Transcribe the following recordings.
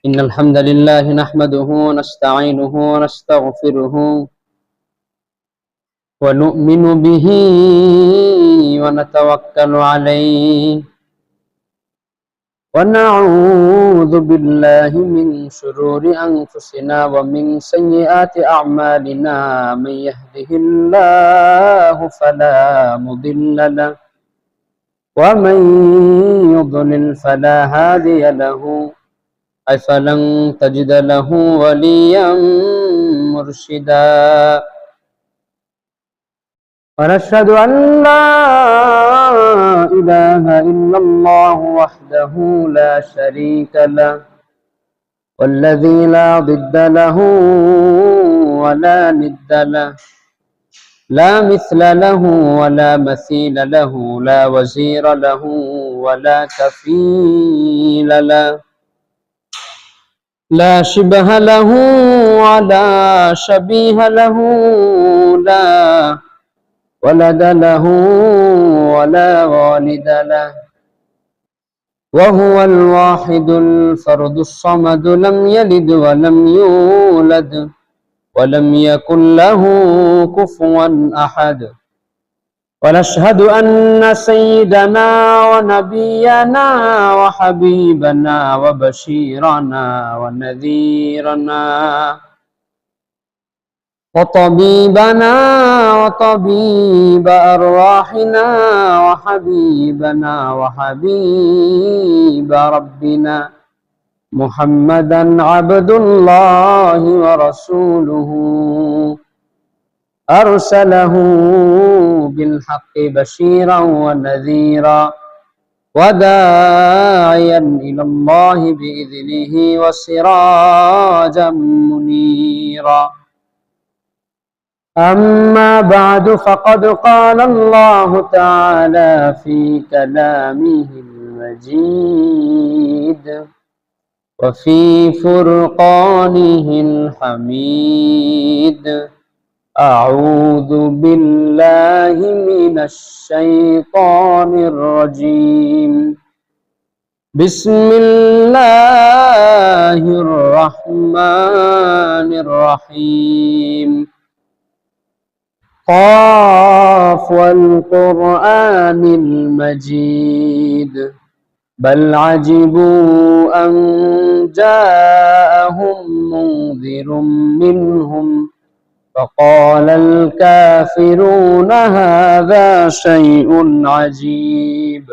إن الحمد لله نحمده ونستعينه ونستغفره ونؤمن به ونتوكل عليه ونعوذ بالله من شرور أنفسنا ومن سيئات أعمالنا من يهده الله فلا مضل له ومن يضلل فلا هادي له فلن تجد له وليا مرشدا ونشهد أن لا إله إلا الله وحده لا شريك له والذي لا ضد له ولا ند له لا مثل له ولا مثيل له لا وزير له ولا كفيل له لا شبه له ولا شبيه له لا ولد له ولا والد له وهو الواحد الفرد الصمد لم يلد ولم يولد ولم يكن له كفوا أحد ونشهد أن سيدنا ونبينا وحبيبنا وبشيرنا ونذيرنا وطبيبنا وطبيب أرواحنا وحبيبنا وحبيب ربنا محمدا عبد الله ورسوله أرسله بالحق بشيرا ونذيرا وداعيا إلى الله بإذنه وسراجا منيرا أما بعد فقد قال الله تعالى في كلامه المجيد وفي فرقانه الحميد أعوذ بالله من الشيطان الرجيم بسم الله الرحمن الرحيم قاف والقرآن المجيد بل عجبوا أن جاءهم منذر منهم فقال الكافرون هذا شيء عجيب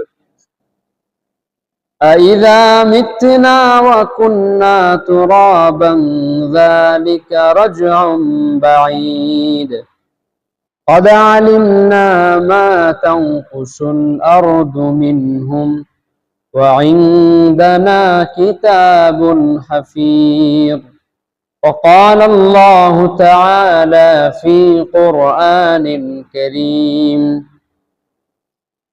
أإذا متنا وكنا ترابا ذلك رجع بعيد قد علمنا ما تنقص الأرض منهم وعندنا كتاب حفيظ وقال الله تعالى في قرآن كريم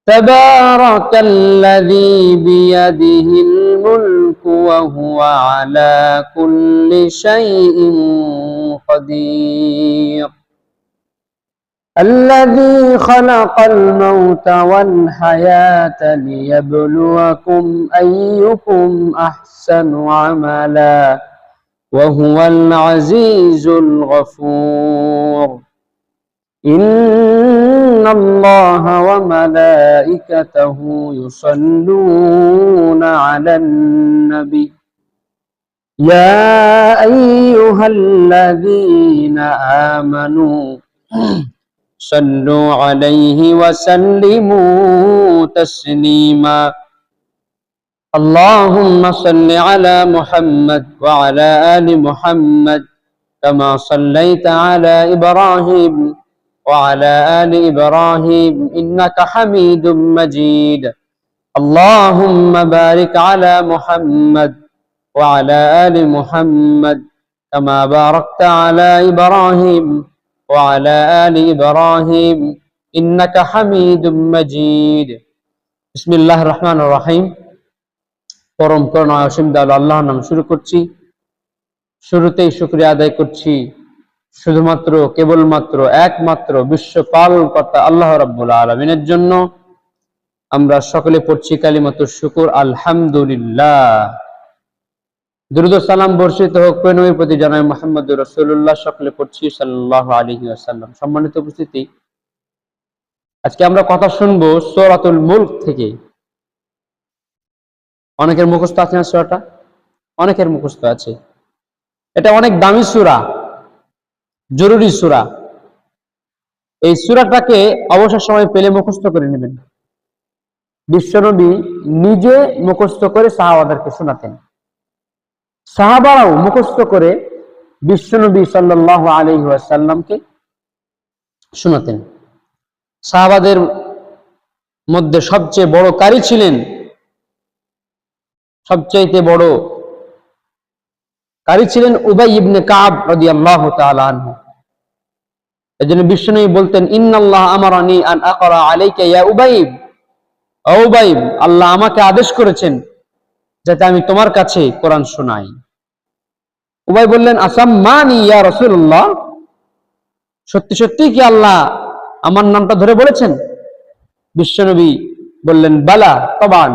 تبارك الذي بيده الملك وهو على كل شيء قدير الذي خلق الموت والحياة ليبلوكم أيكم أحسن عملا وهو العزيز الغفور إن الله وملائكته يصلون على النبي يا أيها الذين آمنوا صلوا عليه وسلموا تسليما اللهم صل على محمد وعلى آل محمد كما صليت على إبراهيم وعلى آل إبراهيم إنك حميد مجيد اللهم بارك على محمد وعلى آل محمد كما باركت على إبراهيم وعلى آل إبراهيم إنك حميد مجيد بسم الله الرحمن الرحيم পরম করুণাময় অসীম দয়ালু আল্লাহর নামে শুরু করছি। শুরুতেই শুকরিয়া আদায় করছি শুধুমাত্র কেবলমাত্র একমাত্র বিশ্ব পালনকর্তা আল্লাহ রাব্বুল আলামিনের জন্য। আমরা সকলে পড়ছি কালিমাতুশ শুকর আলহামদুলিল্লাহ। দুরূদ ও সালাম বর্ষিত হোক নবীর প্রতি জনাব মুহাম্মদুর রাসূলুল্লাহ, সকলে পড়ছি সাল্লাল্লাহু আলাইহি ওয়াসাল্লাম। সম্মানিত উপস্থিতি, আজকে আমরা কথা শুনবো সূরাতুল মুলক থেকে। অনেকের মুখস্থ আছে না সূরাটা? অনেকের মুখস্থ আছে। এটা অনেক দামি সূরা, জরুরি সূরা। এই সূরাটাকে অবসর সময় পেলে মুখস্থ করে নেবেন। বিশ্বনবী নিজে মুখস্থ করে সাহাবাদেরকে শোনাতেন, সাহাবারাও মুখস্থ করে বিশ্বনবী সাল্লাল্লাহু আলাইহি ওয়াসাল্লামকে শোনাতেন। সাহাবাদের মধ্যে সবচেয়ে বড় কারি ছিলেন, সবচাইতে বড় কারি ছিলেন উবাই ইবনে কাব রাদিয়াল্লাহু তাআলা আনহু। এজন্য বিশ্বনবী বলতেন, ইন্নাল্লাহ আমারানি আন আকরা আলাইকা ইয়া উবাইব, ও উবাইব, আল্লাহ আমাকে আদেশ করেছেন যাতে আমি তোমার কাছে কোরআন শোনাই। উবাই বললেন, আসাম্মানি ইয়া রাসূলুল্লাহ, সত্যি সত্যি কি আল্লাহ আমার নামটা ধরে বলেছেন? বিশ্বনবী বললেন, বালা তাবান,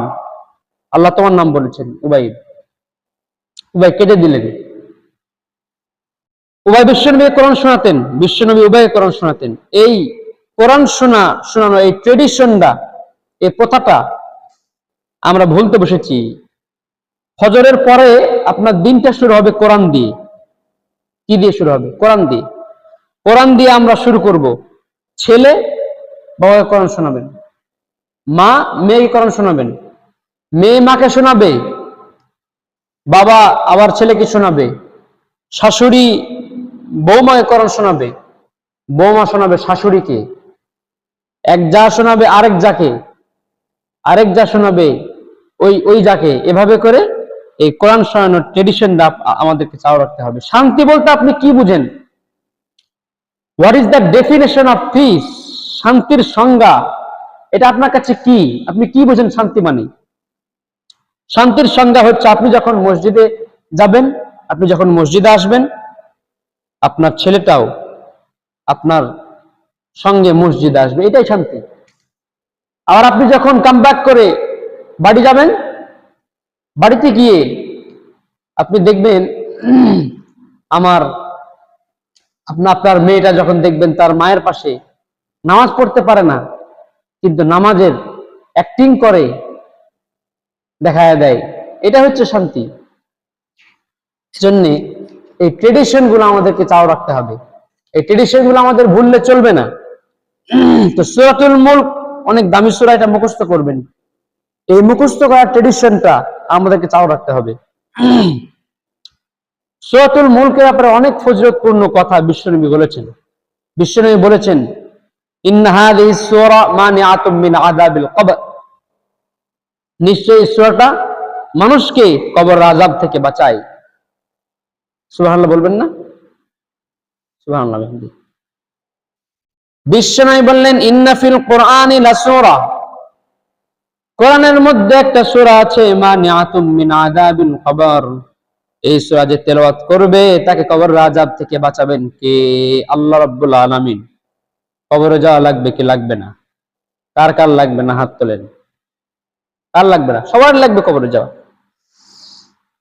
আল্লাহ তোমার নাম বলেছেন। উবাই কেটে দিলেন। উবাই বিশ্বনবী কোরআন শোনাতেন, বিশ্বনবী উবাই কোরআন শোনাতেন। এই কোরআন শোনানো এই ট্রেডিশনটা, এই প্রথাটা আমরা ভুলতে বসেছি। ফজরের পরে আপনার দিনটা শুরু হবে কোরআন দিয়ে। কি দিয়ে শুরু হবে? কোরআন দিয়ে। কোরআন দিয়ে আমরা শুরু করব। ছেলে বাবাকে কোরআন শোনাবেন, মা মেয়েকে কোরআন শোনাবেন, মেয়ে মাকে শোনাবে, বাবা আবার ছেলেকে শোনাবে, শাশুড়ি বৌমাকে কোরআন শোনাবে, বৌমা শোনাবে শাশুড়িকে, এক যা শোনাবে আরেক যাকে, আরেক যা শোনাবে ওই যাকে। এভাবে করে এই কোরআন শোনানোর ট্রেডিশনটা আমাদেরকে চালু রাখতে হবে। শান্তি বলতে আপনি কি বুঝেন? What is the definition of piece? শান্তির সংজ্ঞা এটা আপনার কাছে কি? আপনি কি বুঝেন শান্তি মানে? শান্তির সংজ্ঞা হচ্ছে, আপনি যখন মসজিদে যাবেন, আপনি যখন মসজিদে আসবেন, আপনার ছেলেটাও আপনার সঙ্গে মসজিদে আসবে, এটাই শান্তি। আর আপনি যখন কাম ব্যাক করে বাড়ি যাবেন, বাড়িতে গিয়ে আপনি দেখবেন আপনার মেয়েটা যখন দেখবেন তার মায়ের পাশে নামাজ পড়তে পারে না, কিন্তু নামাজের অ্যাক্টিং করে দেখায় দেয়, এটা হচ্ছে শান্তি। জন্যে এই ট্রেডিশন গুলো আমাদেরকে চালু রাখতে হবে। এই ট্রেডিশন গুলো আমাদের ভুললে চলবে না। তো সূরাতুল মুলক অনেক দামি সূরা, এটা মুখস্থ করবেন। এই মুখস্থ করার ট্রেডিশনটা আমাদেরকে চালু রাখতে হবে। সূরাতুল মুলকের ব্যাপারে অনেক ফজিলতপূর্ণ কথা বিশ্বনবী বলেছেন। বিশ্বনবী বলেছেন, ইন্না হাযিহিস সূরা মানিআতুম মিন আযাবিল কবর, নিশ্চয়ই এই সূরাটা মানুষকে কবর আযাব থেকে বাঁচায়। সুবহানাল্লাহ বলবেন না? সুবহানাল্লাহ। বিশ্বনবী বললেন, ইন্না ফিল কুরআনি লাসূরা, কোরআনের মধ্যে একটা সূরা আছে, মানিআতুম মিন আযাবিল কবর, এই সূরা যে তেলাওয়াত করবে তাকে কবরের আযাব থেকে বাঁচাবেন কে? আল্লাহ রাব্বুল আলামিন। কবরে যাওয়া লাগবে কি লাগবে না? কার কার লাগবে না? হাত তোলেন। কার লাগবে না? সবার লাগবে কবরে যাওয়া।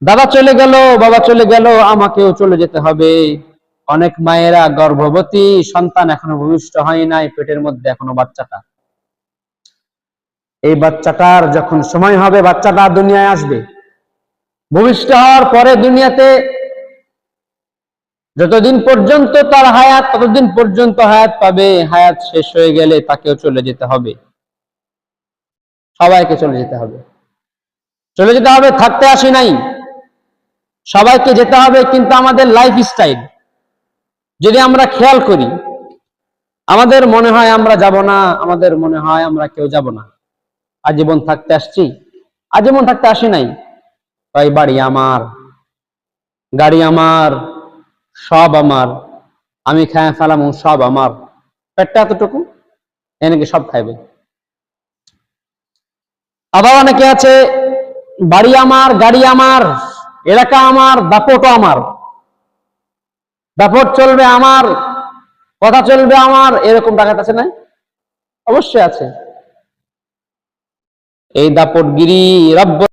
দাদা চলে গেল, বাবা চলে গেল, আমাকেও চলে যেতে হবে। অনেক মায়েরা গর্ভবতী, সন্তান এখনো ভূমিষ্ঠ হয় নাই, পেটের মধ্যে এখনো বাচ্চাটা। এই বাচ্চাটার যখন সময় হবে, বাচ্চাটা দুনিয়ায় আসবে। ভূমিষ্ঠ হওয়ার পরে দুনিয়াতে যতদিন পর্যন্ত তার হায়াত, ততদিন পর্যন্ত হায়াত পাবে। হায়াত শেষ হয়ে গেলে তাকেও চলে যেতে হবে। সবাইকে চলে যেতে হবে। চলে যেতে হবে, থাকতে আসি নাই। সবাইকে যেতে হবে, কিন্তু আমাদের লাইফ স্টাইল যদি আমরা খেয়াল করি, আমাদের মনে হয় আমরা যাব না, আমাদের মনে হয় আমরা কেউ যাব না। আজীবন থাকতে আসছি, আজীবন থাকতে আসি নাই। তাই বাড়ি আমার, গাড়ি আমার, সব আমার, আমি খায় ফেলাম সব আমার। পেটটা এতটুকু, এনেকে সব খাইবে। আবার অনেকে আছে, বাড়ি আমার, গাড়ি আমার, এলাকা আমার, দাপটও আমার, দাপট চলবে আমার, কথা চলবে আমার, এরকম ডাকাত আছে না? অবশ্যই আছে। এই দাপটগিরি রব্ব